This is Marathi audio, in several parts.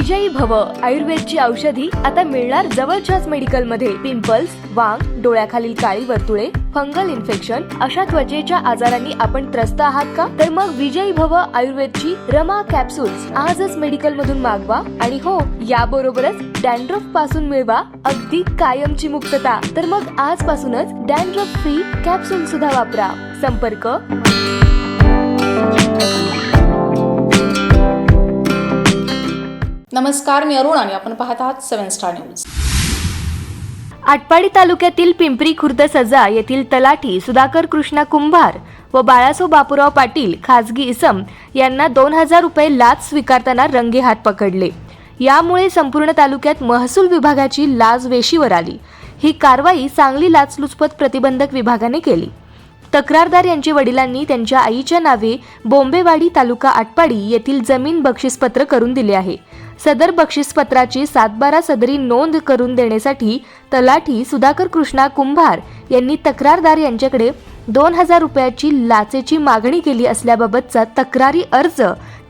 विजयी भव आयुर्वेदची औषधी आता मिळणार जवळच्याच मेडिकल मध्ये। पिंपल्स, वांग, डोळ्याखालील काळी वर्तुळे, फंगल इन्फेक्शन अशा त्वचेच्या आजारांनी आपण त्रस्त आहात का? तर मग विजयी भव आयुर्वेदची रमा कॅप्सूल्स आजच मेडिकल मधून मागवा आणि हो, याबरोबरच डॅन्ड्रफ पासून मिळवा अगदी कायमची मुक्तता। तर मग आजपासूनच डॅन्ड्रफ फ्री कॅप्सूल सुद्धा वापरा। संपर्क नमस्कार, मी अरुण आणि आपण पाहत आहात 7 स्टार न्यूज। आटपाडी तालुक्यातील पिंपरी खुर्द सजा येथील तलाठी सुधाकर कृष्णा कुंभार व बाळासो बापूराव पाटील खाजगी इसम यांना 2000 रुपये लाच स्वीकारताना रंगेहात पकडले। यामुळे संपूर्ण तालुक्यात महसूल विभागाची लाज वेशीवर आली। ही कारवाई सांगली लाचलुचपत प्रतिबंधक विभागाने केली। तक्रारदार यांच्या वडिलांनी त्यांच्या आईच्या नावे बोंबेवाडी तालुका आटपाडी येथील जमीन बक्षीसपत्र करून दिले आहे। सदर बक्षीसपत्राची 7/12 सदरी नोंद करून देण्यासाठी तलाठी सुधाकर कृष्णा कुंभार यांनी तक्रारदार यांच्याकडे 2000 रुपयाची लाचेची मागणी केली असल्याबाबतचा तक्रारी अर्ज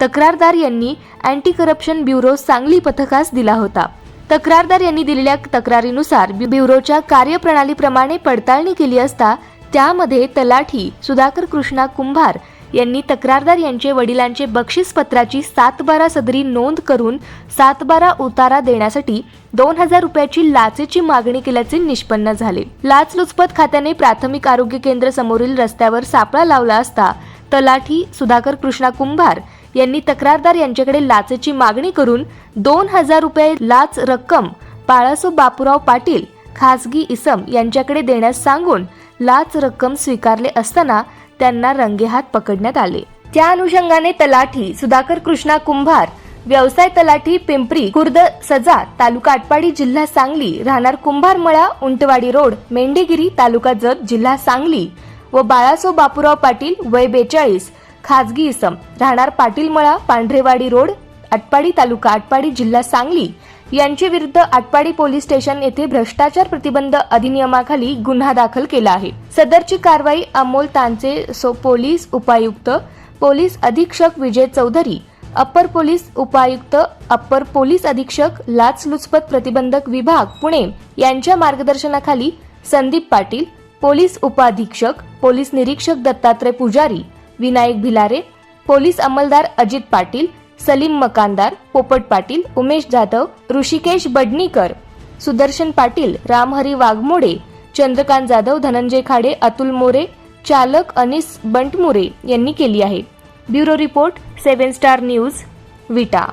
तक्रारदार यांनी अँटी करप्शन ब्युरो सांगली पथकास दिला होता। तक्रारदार यांनी दिलेल्या तक्रारीनुसार ब्युरोच्या कार्यप्रणालीप्रमाणे पडताळणी केली असता त्यामध्ये तलाठी सुधाकर कृष्णा कुंभार यांनी तक्रारदार यांचे वडिलांचे बक्षीसपत्राची 7/12 सदरी नोंद करून 7/12 उतारा देण्यासाठी 2000 रुपयाची लाचेची मागणी केल्याचे निष्पन्न झाले। लाचलुचपत खात्याने प्राथमिक आरोग्य केंद्र समोरील रस्त्यावर सापळा लावला असता तलाठी सुधाकर कृष्णा कुंभार यांनी तक्रारदार यांच्याकडे लाचेची मागणी करून 2000 रुपये लाच रक्कम बाळासो बापूराव पाटील खाजगी इसम यांच्याकडे देण्यास सांगून लाच रक्कम स्वीकारले असताना त्यांना रंगेहात पकडण्यात आले। त्या अनुषंगाने तलाठी सुधाकर कृष्णा कुंभार, व्यवसाय तलाठी पिंपरी खुर्द सजा तालुका आटपाडी जिल्हा सांगली, राहणार कुंभारमळा उंटवाडी रोड मेंढेगिरी तालुका जत जिल्हा सांगली व बाळासो बापूराव पाटील वय 42 खाजगी इसम, राहणार पाटीलमळा पांढरेवाडी रोड आटपाडी तालुका आटपाडी जिल्हा सांगली यांच्या विरुद्ध आटपाडी पोलीस स्टेशन येथे भ्रष्टाचार प्रतिबंध अधिनियमाखाली गुन्हा दाखल केला आहे। सदरची कारवाई अमोल तांचे पोलीस उपायुक्त, पोलीस अधीक्षक विजय चौधरी, अप्पर पोलीस उपायुक्त, अप्पर पोलीस अधीक्षक लाचलुचपत प्रतिबंधक विभाग पुणे यांच्या मार्गदर्शनाखाली संदीप पाटील, पोलीस उपाधीक्षक, पोलीस निरीक्षक दत्तात्रय पुजारी, विनायक भिलारे, पोलीस अंमलदार अजित पाटील, सलीम मकानदार, पोपट पाटील, उमेश जाधव, ऋषिकेश बडनीकर, सुदर्शन पाटील, रामहरी वाघमोडे, चंद्रकांत जाधव, धनंजय खाडे, अतुल मोरे, चालक अनिस बंटमुरे यांनी केली आहे। ब्युरो रिपोर्ट 7 स्टार न्यूज, विटा।